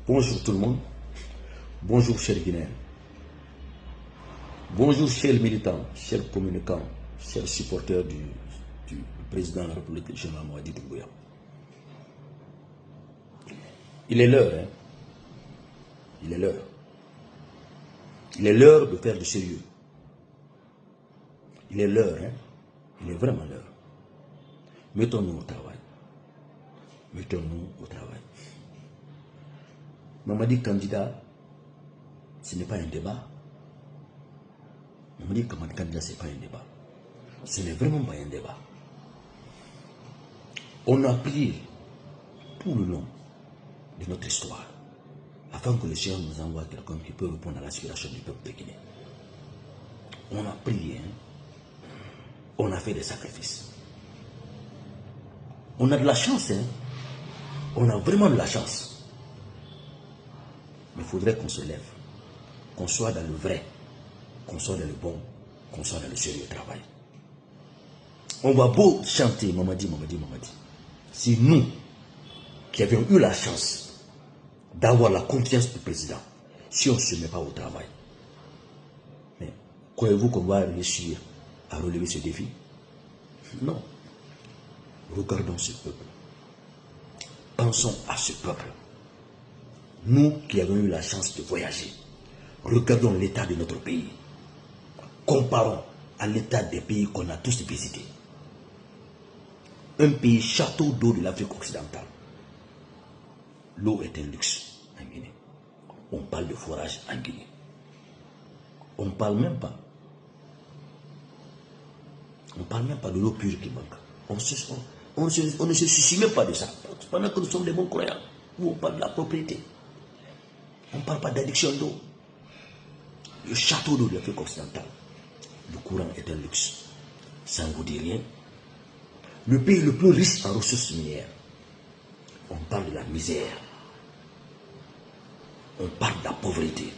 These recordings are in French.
Bonjour tout le monde. Bonjour chers Guinéens. Bonjour chers militants, chers communicants, chers supporters du président de la République, général Mamadi Doumbouya. Il est l'heure, hein. Il est l'heure. Il est l'heure de faire du sérieux. Il est l'heure, hein. Il est vraiment l'heure. Mettons-nous au travail. Mettons-nous au travail. Mamadi candidat, ce n'est pas un débat. Mamadi candidat, ce n'est pas un débat. Ce n'est vraiment pas un débat. On a prié tout le long de notre histoire afin que le Seigneur nous envoie quelqu'un qui peut répondre à l'aspiration du peuple de Guinée. On a prié, hein? On a fait des sacrifices. On a de la chance, hein? On a vraiment de la chance. Mais il faudrait qu'on se lève, qu'on soit dans le vrai, qu'on soit dans le bon, qu'on soit dans le sérieux travail. On va beau chanter Mamadi, Mamadi, Mamadi. Si nous, qui avions eu la chance d'avoir la confiance du président, si on ne se met pas au travail, mais croyez-vous qu'on va réussir à relever ce défi? Non. Regardons ce peuple. Pensons à ce peuple. Nous qui avons eu la chance de voyager, regardons l'état de notre pays. Comparons à l'état des pays qu'on a tous visités. Un pays château d'eau de l'Afrique occidentale. L'eau est un luxe en Guinée. On parle de forage en Guinée. On ne parle même pas. On ne parle même pas de l'eau pure qui manque. On ne se soucie même pas de ça. Pendant que nous sommes des bons croyants, où on parle de la propriété. On ne parle pas d'addiction d'eau. Le château d'eau de l'Afrique occidentale. Le courant est un luxe. Ça ne vous dit rien. Le pays le plus riche en ressources minières. On parle de la misère. On parle de la pauvreté.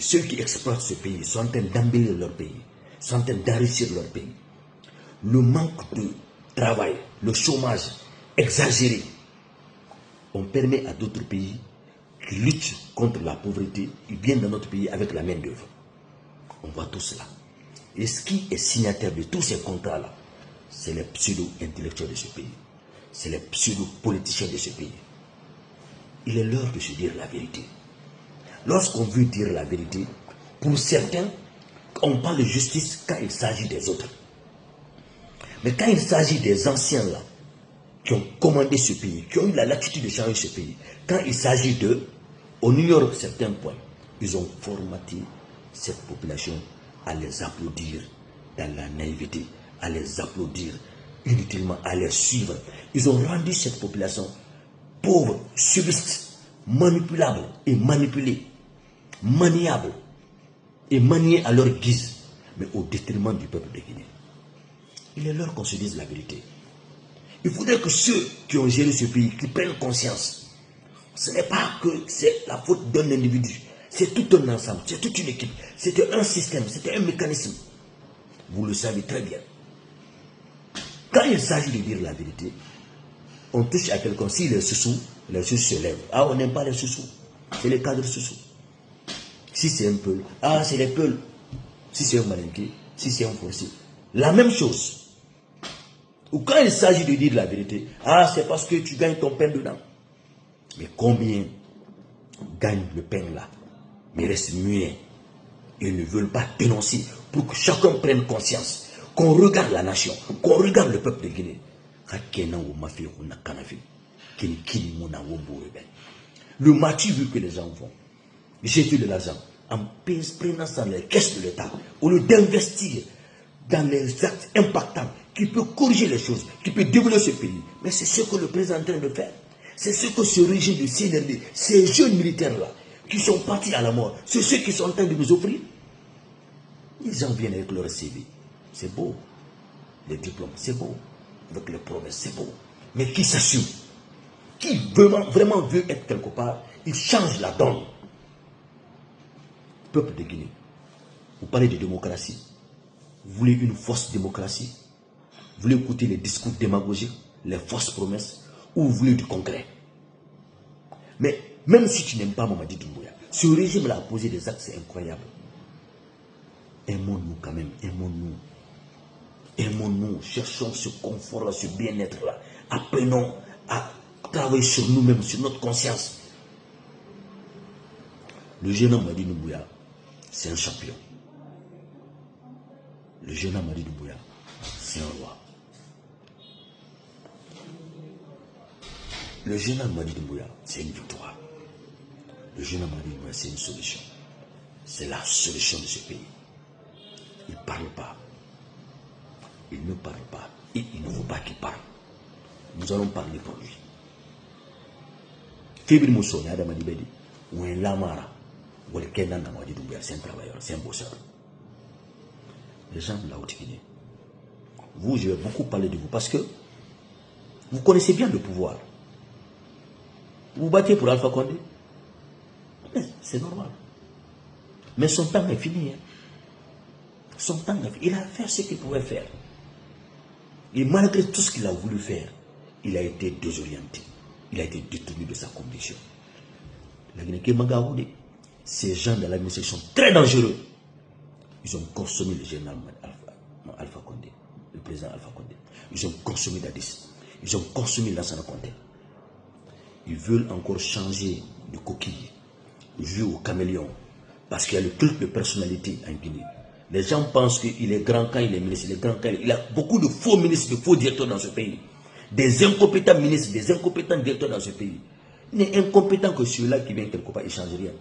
Ceux qui exploitent ce pays sont en train d'embellir leur pays, sont en train d'enrichir leur pays. Le manque de travail, le chômage exagéré, on permet à d'autres pays qui luttent contre la pauvreté, ils viennent dans notre pays avec la main d'œuvre. On voit tout cela. Et ce qui est signataire de tous ces contrats-là, c'est les pseudo-intellectuels de ce pays. C'est les pseudo-politiciens de ce pays. Il est l'heure de se dire la vérité. Lorsqu'on veut dire la vérité, pour certains, on parle de justice quand il s'agit des autres. Mais quand il s'agit des anciens là, qui ont commandé ce pays, qui ont eu la latitude de changer ce pays, quand il s'agit d'eux, on ignore certains points. Ils ont formaté cette population à les applaudir dans la naïveté, à les applaudir inutilement, à les suivre. Ils ont rendu cette population pauvre, subiste, manipulable et manipulée, maniable et maniée à leur guise, mais au détriment du peuple de Guinée. Il est l'heure qu'on se dise la vérité. Il faudrait que ceux qui ont géré ce pays, qui prennent conscience, ce n'est pas que c'est la faute d'un individu, c'est tout un ensemble, c'est toute une équipe, c'était un système, c'était un mécanisme. Vous le savez très bien. Quand il s'agit de dire la vérité, on touche à quelqu'un, s'il est sous-sous, les sous se lèvent. Ah, on n'aime pas les sous-sous, c'est les cadres sous-sous. Si c'est un peul, ah, c'est les peuls. Si c'est un malinqué, si c'est un forcé, la même chose. Ou quand il s'agit de dire la vérité, ah, c'est parce que tu gagnes ton pain dedans. Mais combien gagnent le pain là, mais restent muets. Ils ne veulent pas dénoncer pour que chacun prenne conscience, qu'on regarde la nation, qu'on regarde le peuple de Guinée. Le martyr vu que les gens font, j'ai vu de l'argent en prenant ça dans les caisses de l'État, au lieu d'investir dans les actes impactants qui peuvent corriger les choses, qui peuvent développer ce pays. Mais c'est ce que le président est en train de faire. C'est ce que ce régime de CNRD, ces jeunes militaires-là, qui sont partis à la mort, c'est ceux qui sont en train de nous offrir. Les gens viennent avec leur CV. C'est beau. Les diplômes, c'est beau. Avec les promesses, c'est beau. Mais qui s'assume? Qui vraiment veut être quelque part, il change la donne. Peuple de Guinée, vous parlez de démocratie. Vous voulez une fausse démocratie? Vous voulez écouter les discours démagogiques, les fausses promesses, ou vous voulez du concret? Mais Même si tu n'aimes pas Mamadi Doumbouya, ce régime-là a posé des actes incroyables. Aimons-nous quand même, aimons-nous. Aimons-nous, cherchons ce confort-là, ce bien-être-là. Apprenons à travailler sur nous-mêmes, sur notre conscience. Le jeune homme Mamadi Doumbouya, c'est un champion. Le jeune homme Mamadi Doumbouya, c'est un roi. Le jeune homme Mamadi Doumbouya, c'est une victoire. Le jeune homme Mamadi Doumbouya, c'est une solution. C'est la solution de ce pays. Il ne parle pas. Il ne parle pas. Et il ne faut pas qu'il parle. Nous allons parler pour lui. Fibri Moussoni, Adam Adibedi, ou un Lamara, ou le Kenan Mamadi Doumbouya, c'est un travailleur, c'est un bosseur. Les gens de la Haute-Guinée, vous, je vais beaucoup parler de vous parce que vous connaissez bien le pouvoir. Vous vous battez pour Alpha Condé. C'est normal. Mais son temps est fini. Hein. Son temps est fini. Il a fait ce qu'il pouvait faire. Et malgré tout ce qu'il a voulu faire, il a été désorienté. Il a été détourné de sa condition. La Guinée-Magaoudé, ces gens de l'administration sont très dangereux. Ils ont consommé le général Alpha Condé, le président Alpha Condé. Ils ont consommé Dadis. Ils ont consommé Lansana Condé. Ils veulent encore changer de coquille, jouer au caméléon, parce qu'il y a le culte de personnalité en Guinée. Les gens pensent qu'il est grand quand il est ministre, il est grand quand il y a beaucoup de faux ministres, de faux directeurs dans ce pays. Des incompétents ministres, des incompétents directeurs dans ce pays. Il n'est incompétent que celui-là qui vient quelque part, il ne change rien.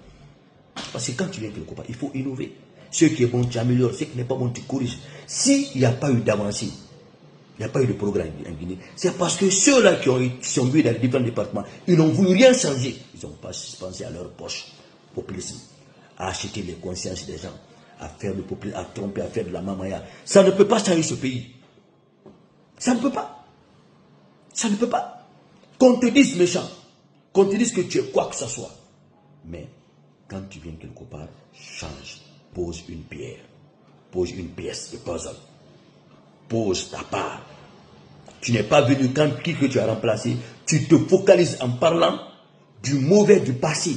Parce que quand tu viens quelque part, il faut innover. Ce qui est bon, tu améliores. Ce qui n'est pas bon, tu corriges. S'il n'y a pas eu d'avancée, il n'y a pas eu de progrès en Guinée, c'est parce que ceux-là qui sont venus dans les différents départements, ils n'ont voulu rien changer. Ils n'ont pas pensé à leur poche, populisme, à acheter les consciences des gens, à faire du populisme, à tromper, à faire de la mamaya. Ça ne peut pas changer ce pays. Ça ne peut pas. Ça ne peut pas. Qu'on te dise méchant, qu'on te dise que tu es quoi que ce soit. Mais quand tu viens quelque part, change. Pose une pierre, pose une pièce de puzzle, pose ta part. Tu n'es pas venu quand qui que tu as remplacé, tu te focalises en parlant du mauvais du passé,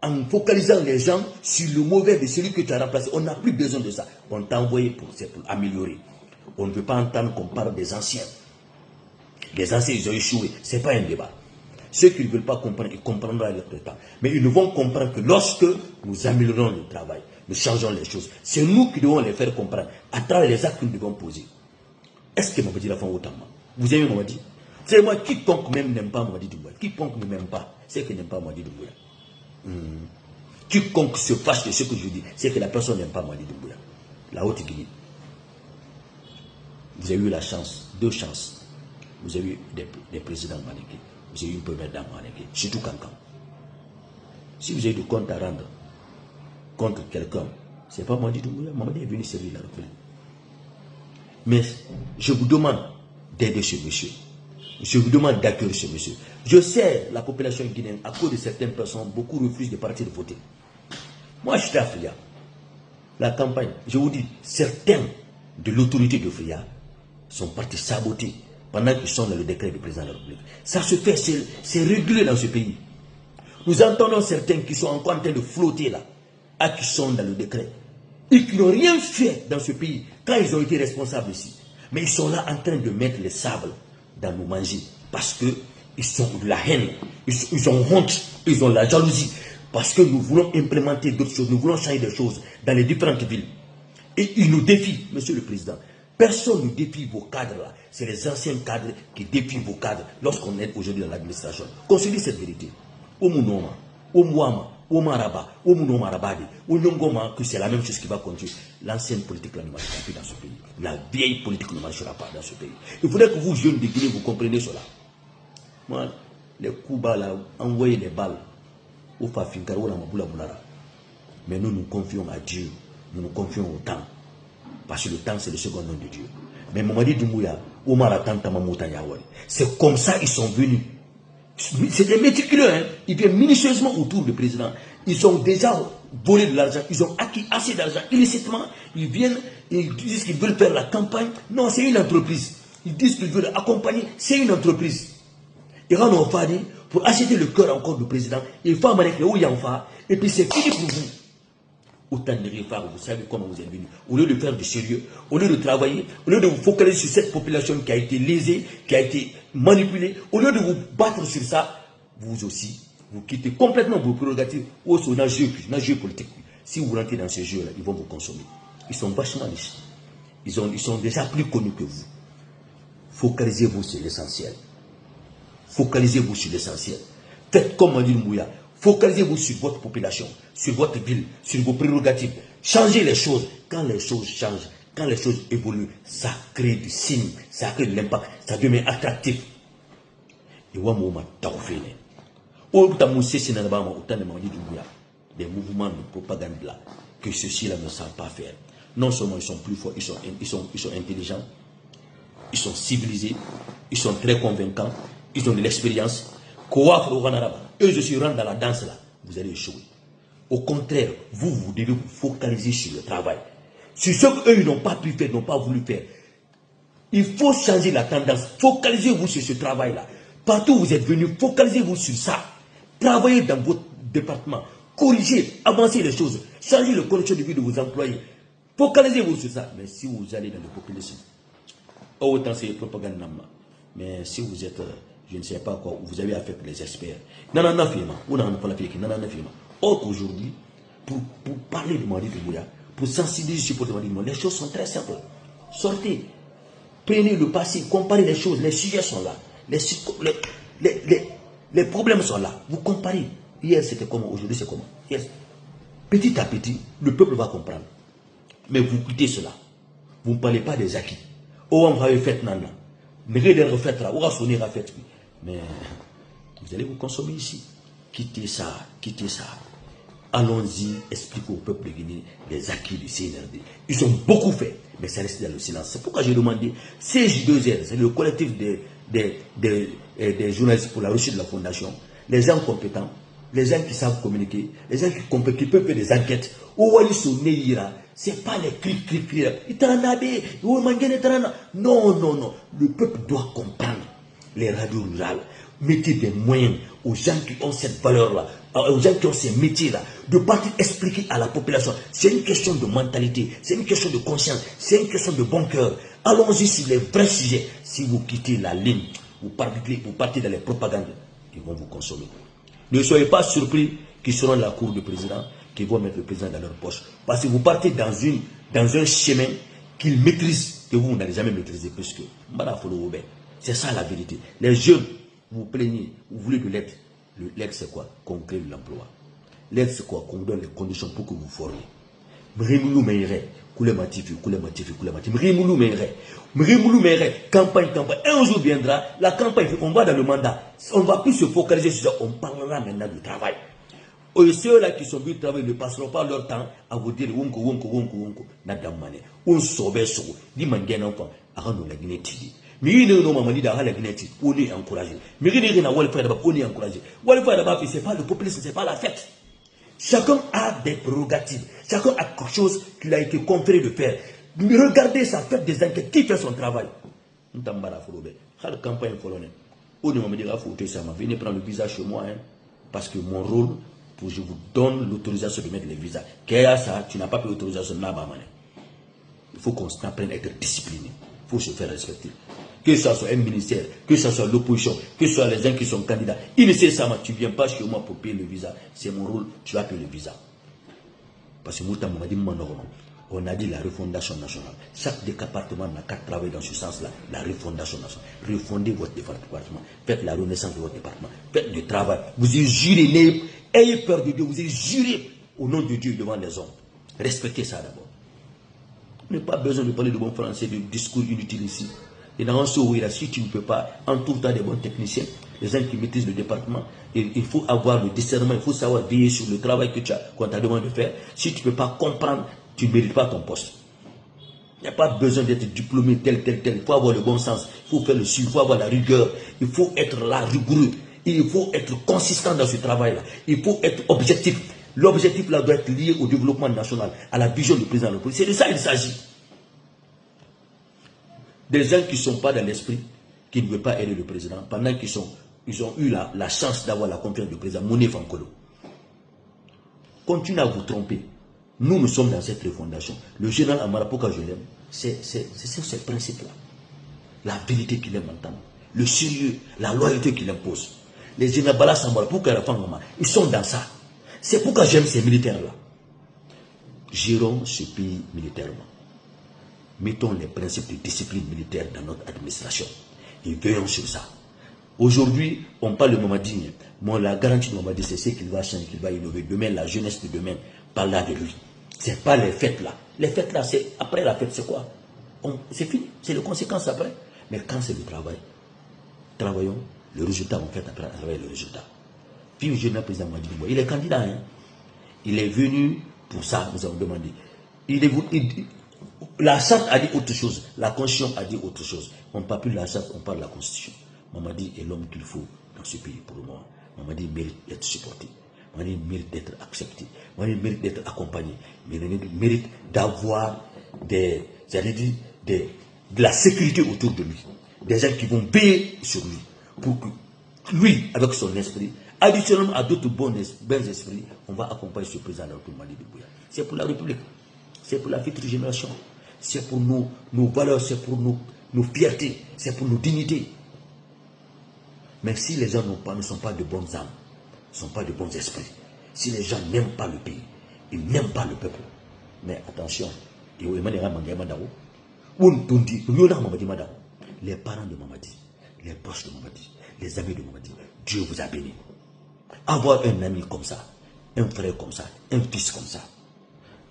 en focalisant les gens sur le mauvais de celui que tu as remplacé. On n'a plus besoin de ça. On t'a envoyé pour améliorer. On ne veut pas entendre qu'on parle des anciens. Les anciens, ils ont échoué. Ce n'est pas un débat. Ceux qui ne veulent pas comprendre, ils comprendront avec le temps. Mais ils ne vont comprendre que lorsque nous améliorons le travail, nous changeons les choses. C'est nous qui devons les faire comprendre à travers les actes que nous devons poser. Est-ce que Mamadi l'a fait autant? Vous aimez Mamadi? C'est moi, quiconque même n'aime pas Mamadi Doumbouya. Quiconque ne m'aime pas, c'est qu'il n'aime pas Mamadi Doumbouya. Quiconque se fâche de ce que je dis, c'est que la personne n'aime pas Mamadi Doumbouya. La Haute-Guinée. Vous avez eu la chance, deux chances. Vous avez eu des présidents Manéké. Vous avez eu une première dame Manéké. Surtout Kankan. Si vous avez du compte à rendre contre quelqu'un, ce n'est pas Mamadi Doumbouya. Mamadi est venu servir la République. Mais je vous demande d'aider ce monsieur. Je vous demande d'accueillir ce monsieur. Je sais, la population guinéenne, à cause de certaines personnes, beaucoup refusent de partir de voter. Moi, je suis à Fria. La campagne, je vous dis, certains de l'autorité de Fria sont partis saboter pendant qu'ils sont dans le décret du président de la République. Ça se fait, c'est régulier dans ce pays. Nous entendons certains qui sont encore en train de flotter là, à qui sont dans le décret, et qui n'ont rien fait dans ce pays quand ils ont été responsables ici. Mais ils sont là en train de mettre le sable dans nos manger parce qu'ils sont de la haine, ils ont honte, ils ont la jalousie. Parce que nous voulons implémenter d'autres choses, nous voulons changer des choses dans les différentes villes. Et ils nous défient, monsieur le président. Personne ne défie vos cadres-là. C'est les anciens cadres qui défient vos cadres lorsqu'on est aujourd'hui dans l'administration. Qu'on se dise cette vérité. Au Mounoma, au Mouama, au Maraba, au Mounoma Rabadi, au Nyongoma, que c'est la même chose qui va continuer. L'ancienne politique là ne marchera plus dans ce pays. La vieille politique ne marchera pas dans ce pays. Il faudrait que vous, jeunes de Guinée, vous compreniez cela. Moi, les coups bas là, envoyez les balles. Mais nous nous confions à Dieu. Nous nous confions au temps. Parce que le temps, c'est le second nom de Dieu. Mais Mamadi Doumbouya, c'est comme ça ils sont venus. C'était méticuleux, hein? Ils viennent minutieusement autour du président. Ils ont déjà volé de l'argent. Ils ont acquis assez d'argent illicitement. Ils viennent, ils disent qu'ils veulent faire la campagne. Non, c'est une entreprise. Ils disent qu'ils veulent accompagner. C'est une entreprise. Il y a fait pour acheter le cœur encore du président. Il faut amener que où il y a un fa. Et puis c'est fini pour vous. Autant de réformes, vous savez comment vous êtes venus. Au lieu de faire du sérieux, au lieu de travailler, au lieu de vous focaliser sur cette population qui a été lésée, qui a été manipulée, au lieu de vous battre sur ça, vous aussi, vous quittez complètement vos prérogatives ou sur un jeu politique. Si vous rentrez dans ce jeu-là, ils vont vous consommer. Ils sont vachement riches. Ils sont déjà plus connus que vous. Focalisez-vous sur l'essentiel. Focalisez-vous sur l'essentiel. Faites comme Manil Mouya. Focalisez-vous sur votre population, sur votre ville, sur vos prérogatives. Changez les choses. Quand les choses changent, quand les choses évoluent, ça crée du signe, ça crée de l'impact, ça devient attractif. Et moi, des mouvements de propagande là, que ceux-ci-là ne savent pas faire. Non seulement ils sont plus forts, ils sont intelligents, ils sont civilisés, ils sont très convaincants, ils ont de l'expérience. Eux, je suis rentré dans la danse là, vous allez échouer. Au contraire, vous devez vous focaliser sur le travail. Sur ce qu'eux, ils n'ont pas pu faire, n'ont pas voulu faire. Il faut changer la tendance. Focalisez-vous sur ce travail-là. Partout où vous êtes venus, focalisez-vous sur ça. Travaillez dans votre département. Corrigez, avancez les choses. Changez les conditions de vie de vos employés. Focalisez-vous sur ça. Mais si vous allez dans le populisme, autant c'est propagande. Mais si vous êtes, je ne sais pas quoi, vous avez affaire avec les experts. Or qu'aujourd'hui, pour parler de Madi Doumbouya, pour sensibiliser sur Madi Doumbouya, les choses sont très simples. Sortez, prenez le passé, comparez les choses, les sujets sont là, les problèmes sont là. Vous comparez. Hier c'était comment, aujourd'hui c'est comment. Yes. Petit à petit, le peuple va comprendre. Mais vous quittez cela. Vous ne parlez pas des acquis. Oh, on va faire nana. Mais on va sonner à faire. Mais vous allez vous consommer ici. Quittez ça, quittez ça. Allons-y, expliquez au peuple guinéen les acquis du CNRD. Ils ont beaucoup fait, mais ça reste dans le silence. C'est pourquoi j'ai demandé CJ2R, c'est le collectif des journalistes pour la recherche de la fondation, les gens compétents, les gens qui savent communiquer, les gens qui peuvent faire des enquêtes. C'est pas les cris. Non, non, non. Le peuple doit comprendre les radios rurales. Mettez des moyens aux gens qui ont cette valeur-là, aux gens qui ont ces métiers-là, de partir expliquer à la population. C'est une question de mentalité, c'est une question de conscience, c'est une question de bon cœur. Allons-y sur les vrais sujets. Si vous quittez la ligne, vous partez dans les propagandes, ils vont vous consommer. Ne soyez pas surpris qu'ils seront dans la cour du président, qu'ils vont mettre le président dans leur poche. Parce que vous partez dans un chemin qu'ils maîtrisent, que vous n'allez jamais maîtriser plus que. C'est ça la vérité. Les jeunes, vous plaignez, vous voulez de l'aide. L'aide c'est quoi? Qu'on crée de l'emploi. L'aide c'est quoi? Qu'on vous donne les conditions pour que vous formiez. Campagne. Un jour viendra, la campagne, on va dans le mandat. On ne va plus se focaliser sur ça, on parlera maintenant du travail. Et ceux-là qui sont venus travailler ne passeront pas leur temps à vous dire wonko, nadamane. On sauve ça. Dis mangène enfant, arrête la Guinée. Mais il y a un moment la Guinée, on est encouragé. Mais il y a un Walfire d'abord, on est encouragé. Walfire d'abord, c'est pas le populisme, c'est pas la fête. Chacun a des prérogatives. Chacun a quelque chose qu'il a été conféré de faire. Regardez ça, faites des enquêtes. Qui fait son travail? La campagne colonel. On me dit, venez prendre le visa chez moi. Parce que mon rôle, je vous donne l'autorisation de mettre les visas. Qu'est-ce que ça? Tu n'as pas pris l'autorisation. Il faut qu'on apprenne à être discipliné. Il faut se faire respecter. Que ce soit un ministère, que ce soit l'opposition, que ce soit les gens qui sont candidats. Nécessairement, tu ne viens pas chez moi pour payer le visa. C'est mon rôle, tu vas payer le visa. Parce que on a dit la refondation nationale. Chaque département n'a qu'à travailler dans ce sens-là. La refondation nationale. Refondez votre département. Faites la renaissance de votre département. Faites du travail. Vous avez juré, ayez peur de Dieu. Vous avez juré au nom de Dieu devant les hommes. Respectez ça d'abord. Vous n'avez pas besoin de parler de bon français, de discours inutiles ici. Et dans ce où si tu ne peux pas, entoure-toi des bons techniciens, des gens qui maîtrisent le département. Et il faut avoir le discernement, il faut savoir veiller sur le travail qu'on t'a demandé de faire. Si tu ne peux pas comprendre, tu ne mérites pas ton poste. Il n'y a pas besoin d'être diplômé tel. Il faut avoir le bon sens, il faut faire le suivi, il faut avoir la rigueur, il faut être là rigoureux, il faut être consistant dans ce travail-là, il faut être objectif. L'objectif là doit être lié au développement national, à la vision du président de la République. C'est de ça qu'il s'agit. Des gens qui ne sont pas dans l'esprit, qui ne veulent pas aider le président, pendant qu'ils sont ils ont eu la chance d'avoir la confiance du président Moné Fankolo. Continuez à vous tromper. Nous sommes dans cette refondation. Le général Amara, pourquoi je l'aime, c'est ce principe-là. La vérité qu'il aime entendre. Le sérieux, la loyauté qu'il impose. Les généraux Bala Sambala, pourquoi ils sont dans ça. C'est pourquoi j'aime ces militaires-là. Gérons ce pays militairement. Mettons les principes de discipline militaire dans notre administration. Et veillons sur ça. Aujourd'hui, on parle de Mamadi. Moi, la garantie de Mamadi, c'est ce qu'il va changer, qu'il va innover. Demain, la jeunesse de demain parlera de lui. Ce n'est pas les fêtes là. Les fêtes là, c'est après la fête, c'est quoi? C'est fini. C'est les conséquences après. Mais quand c'est le travail, travaillons. Le résultat, on fait après travailler le résultat. Puis le jeune président Mamadi, il est candidat. Hein? Il est venu pour ça, nous avons demandé. La charte a dit autre chose. La constitution a dit autre chose. On ne parle plus de la charte, on parle de la constitution. Mamadi est l'homme qu'il faut dans ce pays pour le moment. Mamadi mérite d'être supporté. Mamadi mérite d'être accepté. Mamadi mérite d'être accompagné. Mamadi mérite d'avoir de la sécurité autour de lui. Des gens qui vont veiller sur lui. Pour que lui, avec son esprit, additionnellement à d'autres bons esprits, on va accompagner ce président de la République Mamadi Doumbouya. C'est pour la République. C'est pour la future génération. C'est pour nos valeurs, c'est pour nos fiertés, c'est pour nos dignités. Mais si les gens ne sont pas de bonnes âmes, ne sont pas de bons esprits, si les gens n'aiment pas le pays, ils n'aiment pas le peuple, mais attention, les parents de Mamadi, les proches de Mamadi, les amis de Mamadi, Dieu vous a béni. Avoir un ami comme ça, un frère comme ça, un fils comme ça,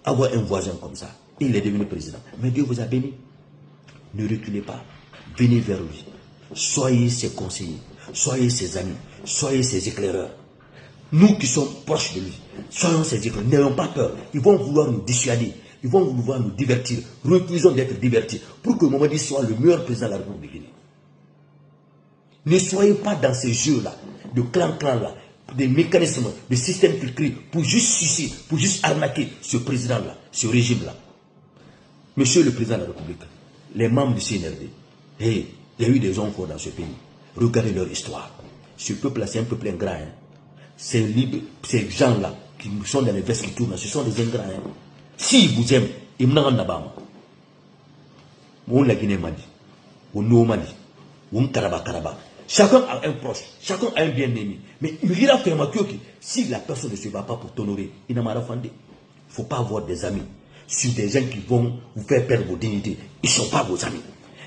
avoir un voisin comme ça, il est devenu président. Mais Dieu vous a béni. Ne reculez pas. Venez vers lui. Soyez ses conseillers. Soyez ses amis. Soyez ses éclaireurs. Nous qui sommes proches de lui, soyons ses éclaireurs. N'ayons pas peur. Ils vont vouloir nous dissuader. Ils vont vouloir nous divertir. Refusons d'être divertis. Pour que Mamadi soit le meilleur président de la République de Guinée. Ne soyez pas dans ces jeux-là, de clan-là, des mécanismes, des systèmes qui crient pour juste sucer, pour juste arnaquer ce président-là, ce régime-là. Monsieur le président de la République, les membres du CNRD, il y a eu des hommes forts dans ce pays. Regardez leur histoire. Ce peuple-là, c'est un peuple ingrat. Hein. Ces gens-là qui sont dans les vestes qui tournent, ce sont des ingrats. Hein. S'ils vous aiment, ils m'en ont on la Guinée Mali, on nous Mali, on Karaba. Chacun a un proche, chacun a un bien-aimé. Mais il y a si la personne ne se bat pas pour t'honorer, il n'a pas d'enfant. Il ne faut pas avoir des amis sur des gens qui vont vous faire perdre vos dignités. Ils ne sont pas vos amis.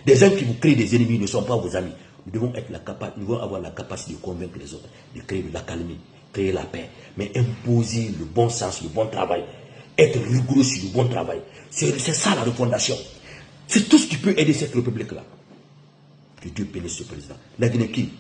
Des gens qui vous créent des ennemis ne sont pas vos amis. Nous devons avoir la capacité de convaincre les autres, de créer de l'accalmie, créer la paix, mais imposer le bon sens, le bon travail, être rigoureux sur le bon travail. C'est ça la refondation. C'est tout ce qui peut aider cette république-là. Que Dieu bénisse ce président. La Guinée qui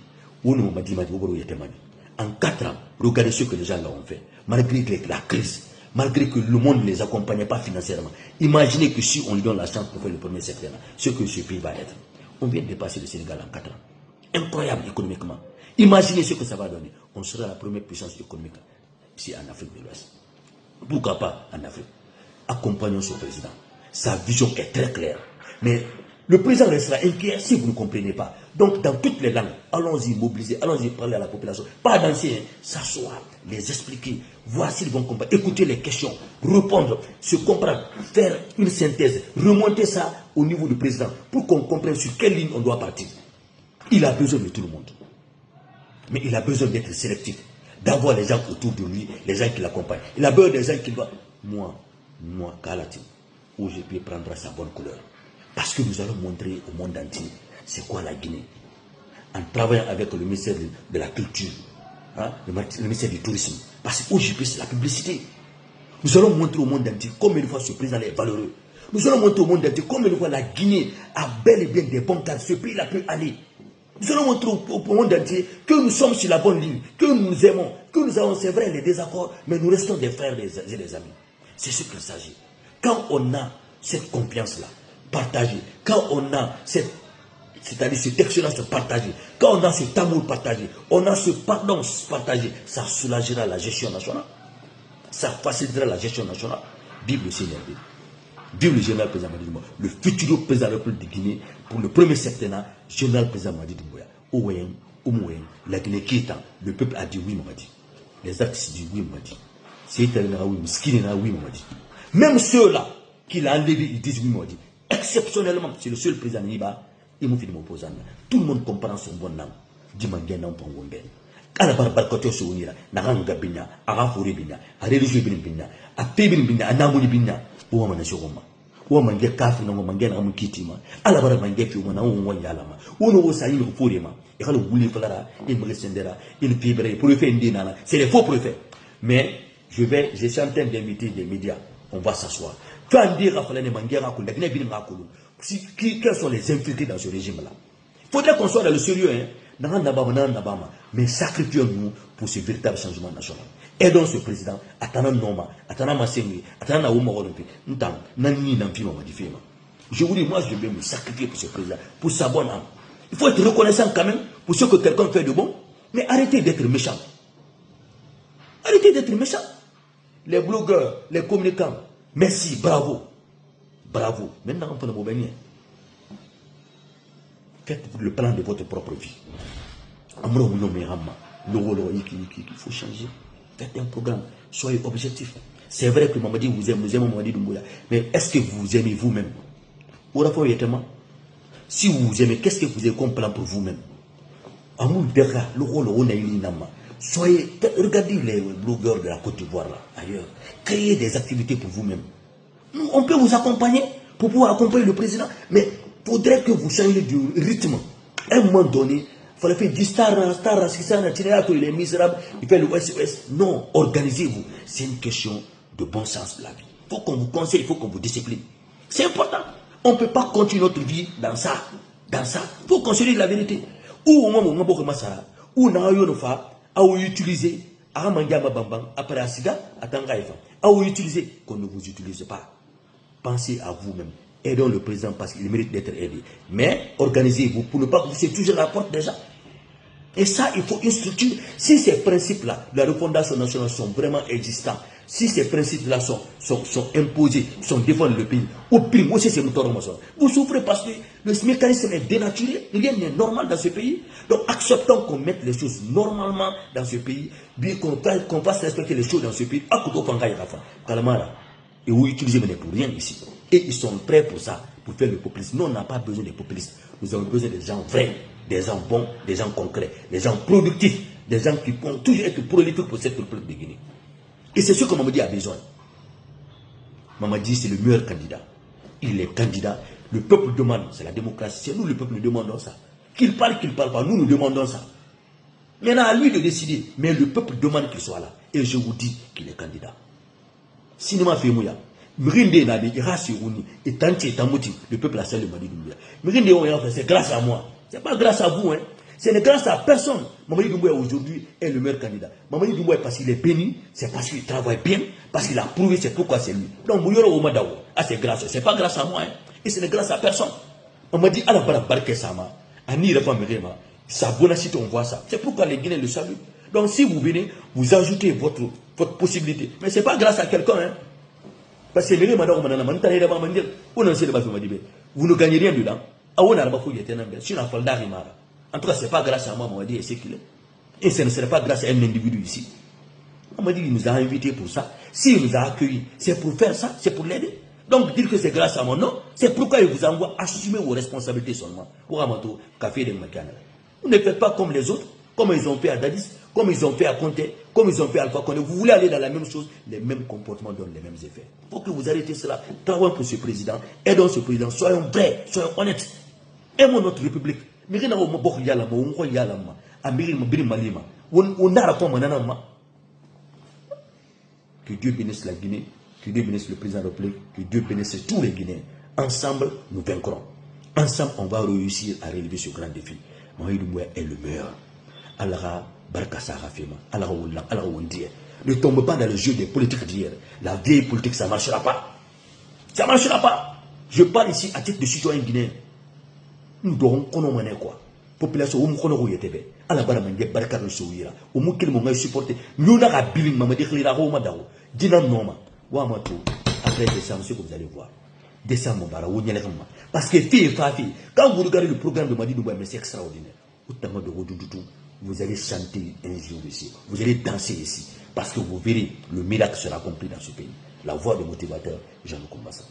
en 4 ans, regardez ce que les gens là ont fait. Malgré la crise, malgré que le monde ne les accompagnait pas financièrement. Imaginez que si on lui donne la chance pour faire le premier secteur, ce que ce pays va être. On vient de dépasser le Sénégal en 4 ans. Incroyable économiquement. Imaginez ce que ça va donner. On sera la première puissance économique ici en Afrique de l'Ouest. Pourquoi pas en Afrique? Accompagnons ce président. Sa vision est très claire. Mais le président restera inquiet si vous ne comprenez pas. Donc, dans toutes les langues, allons-y mobiliser, allons-y parler à la population. Pas danser, s'asseoir, les expliquer, voir s'ils vont comprendre, écouter les questions, répondre, se comprendre, faire une synthèse, remonter ça au niveau du président pour qu'on comprenne sur quelle ligne on doit partir. Il a besoin de tout le monde. Mais il a besoin d'être sélectif, d'avoir les gens autour de lui, les gens qui l'accompagnent. Il a besoin des gens qui doivent. Moi, Kalati, OGP prendra sa bonne couleur. Parce que nous allons montrer au monde entier c'est quoi la Guinée. En travaillant avec le ministère de la Culture, hein, le ministère du Tourisme. Parce que OGP, c'est la publicité. Nous allons montrer au monde entier combien de fois ce président est valeureux. Nous allons montrer au monde entier combien de fois la Guinée a bel et bien des bons cadres. Ce pays-là peut aller. Nous allons montrer au monde entier que nous sommes sur la bonne ligne, que nous nous aimons, que nous avons, c'est vrai, les désaccords, mais nous restons des frères et des amis. C'est ce qu'il s'agit. Quand on a cette confiance-là, partagée, quand on a c'est-à-dire cette excellence partagée, quand on a cet amour partagé, on a ce pardon partagé, ça soulagera la gestion nationale, ça facilitera la gestion nationale. Vive le CNRD, vive le général président Mamadi Doumbouya, le futur président de la République de Guinée pour le premier septennat, général président Mamadi Doumbouya. Oumoué, la Guinée qui est le peuple a dit oui, Mamadi. Les artistes disent oui, Mamadi. C'est italien, oui, Mskine, oui, Mamadi. Même ceux-là qui l'ont enlevé, ils disent oui, Mamadi. Exceptionnellement, c'est le seul président Niba, il m'a fait de m'opposer. Tout le monde comprend son bon nom. Dimangue n'a pas un à la barbacote sur Unira, Naranga Bina, Arafuri Bina, à religieux Bina, à Pébin Bina, à Namuni Bina, ou à Manachoma. Ou à Manga Kafi, non, Manga Ramukitima, à la Baramangefi, ou à Yalama, ou no Saïd Furima, et quand vous voulez Flara, il me rescindera, il fibre, pour le faire Indinana, c'est les faux préfets. Mais je suis en train d'inviter des médias, on va s'asseoir. Tu vas dire à Falane Mangera, quels sont les infiltrés dans ce régime-là? Il faudrait qu'on soit dans le sérieux, hein. Mais sacrifions-nous pour ce véritable changement national. Aidons ce président, attendant Noma, attendant Massengui, attendant Naouma Rodonpi, je vous dis, moi je vais me sacrifier pour ce président, pour sa bonne âme. Il faut être reconnaissant quand même pour ce que quelqu'un fait de bon, mais arrêtez d'être méchant. Arrêtez d'être méchant. Les blogueurs, les communicants, merci, bravo. Bravo. Maintenant, on peut nous bénir. Faites le plan de votre propre vie. Il faut changer. Faites un programme. Soyez objectif. C'est vrai que Mamadi vous aime, nous aimons Mamadi Doumbouya. Mais est-ce que vous aimez vous-même? Si vous vous aimez, qu'est-ce que vous avez comme plan pour vous-même? Soyez, regardez les blogueurs de la Côte d'Ivoire là, ailleurs. Créez des activités pour vous-même. On peut vous accompagner pour pouvoir accompagner le président, mais il faudrait que vous changiez du rythme. À un moment donné, il fallait faire du star, il est misérable, il fait le ouest. Non, organisez-vous. C'est une question de bon sens de la vie. Il faut qu'on vous conseille, il faut qu'on vous discipline. C'est important. On ne peut pas continuer notre vie dans ça. Dans ça. Il faut qu'on se dise la vérité. Ou au moment où on a ça, ou on a utilisé, après à Sida, à Tangaïfa, à utiliser, qu'on ne vous utilise pas. Pensez à vous-même. Aidons le président parce qu'il mérite d'être aidé. Mais organisez-vous pour ne pas que vous soyez toujours à la porte des gens. Et ça, il faut une structure. Si ces principes-là, la refondation nationale sont vraiment existants, si ces principes-là sont imposés, sont défendus le pays, au prix, aussi c'est vous souffrez parce que le mécanisme est dénaturé, rien n'est normal dans ce pays. Donc acceptons qu'on mette les choses normalement dans ce pays, bien qu'on fasse respecter les choses dans ce pays. Et vous utilisez pour rien ici. Et ils sont prêts pour ça, pour faire le populisme. Nous, on n'a pas besoin des populistes. Nous avons besoin des gens vrais, des gens bons, des gens concrets, des gens productifs, des gens qui vont toujours être prolifiques pour cette République de Guinée. Et c'est ce que Mamadi a besoin. Mamadi, c'est le meilleur candidat. Il est candidat. Le peuple demande, c'est la démocratie. C'est nous, le peuple, nous demandons ça. Qu'il parle pas, nous, nous demandons ça. Maintenant, à lui de décider. Mais le peuple demande qu'il soit là. Et je vous dis qu'il est candidat. Cinéma fait mouya. Mrinde n'a des Irasiruni et Tanti et Tamouti, le peuple a salué Mamadi Doumbouya. Mrinde, c'est grâce à moi. Ce n'est pas grâce à vous, hein. Ce n'est grâce à personne. Mamadi Doumbouya aujourd'hui est le meilleur candidat. Mamadi Doumbouya, parce qu'il est béni, c'est parce qu'il travaille bien, parce qu'il a prouvé, c'est pourquoi c'est lui. Donc, Mouyoro Omadaou, c'est grâce. Ce n'est pas grâce à moi, hein. Et ce n'est grâce à personne. On m'a dit, à la barque Sama, à Nira Famirema, sa bonacité, on voit ça. C'est pourquoi les Guinéens le saluent. Donc, si vous venez, vous ajoutez votre possibilité. Mais ce n'est pas grâce à quelqu'un, hein. Parce que vous ne gagnez rien dedans. En tout cas, ce n'est pas grâce à moi, Mamadi, et c'est qu'il est. Et ce ne serait pas grâce à un individu ici. Mamadi nous a invités pour ça. S'il nous a accueillis, c'est pour faire ça, c'est pour l'aider. Donc, dire que c'est grâce à moi, non, c'est pourquoi il vous envoie assumer vos responsabilités seulement. Vous ne faites pas comme les autres, comme ils ont fait à Dadis, comme ils ont fait à Conté, comme ils ont fait à Alpha Condé. Vous voulez aller dans la même chose, les mêmes comportements donnent les mêmes effets. Il faut que vous arrêtez cela. Travaillons pour ce président, aidons ce président, soyons vrais, soyons honnêtes. Aimons notre République. Que Dieu bénisse la Guinée, que Dieu bénisse le président de la République, que Dieu bénisse tous les Guinéens. Ensemble, nous vaincrons. Ensemble, on va réussir à relever ce grand défi. Mamadi Doumbouya est le meilleur. Allah barka Sarafema, Allah Wallah, Allah Wandier. Ne tombe pas dans le jeu des politiques d'hier. La vieille politique, ça ne marchera pas. Ça ne marchera pas. Je parle ici à titre de citoyen guinéen. Nous devons connaître quoi. Population, où nous connaissons Yétébé. Allah bara mangé barka de Souira. Où nous connaissons supporter. Nous n'avons pas billing, Mamadi Khlira, Madao. Dina Noma. Wamato. Après décembre, ce que vous allez voir. Décembre, Bara, parce que fille et fille, quand vous regardez le programme de Mamadi Doumbouya, c'est extraordinaire. vous allez chanter un jour ici, vous allez danser ici, parce que vous verrez, le miracle sera accompli dans ce pays. La voix de motivateur, Jean-Luc Kombassa.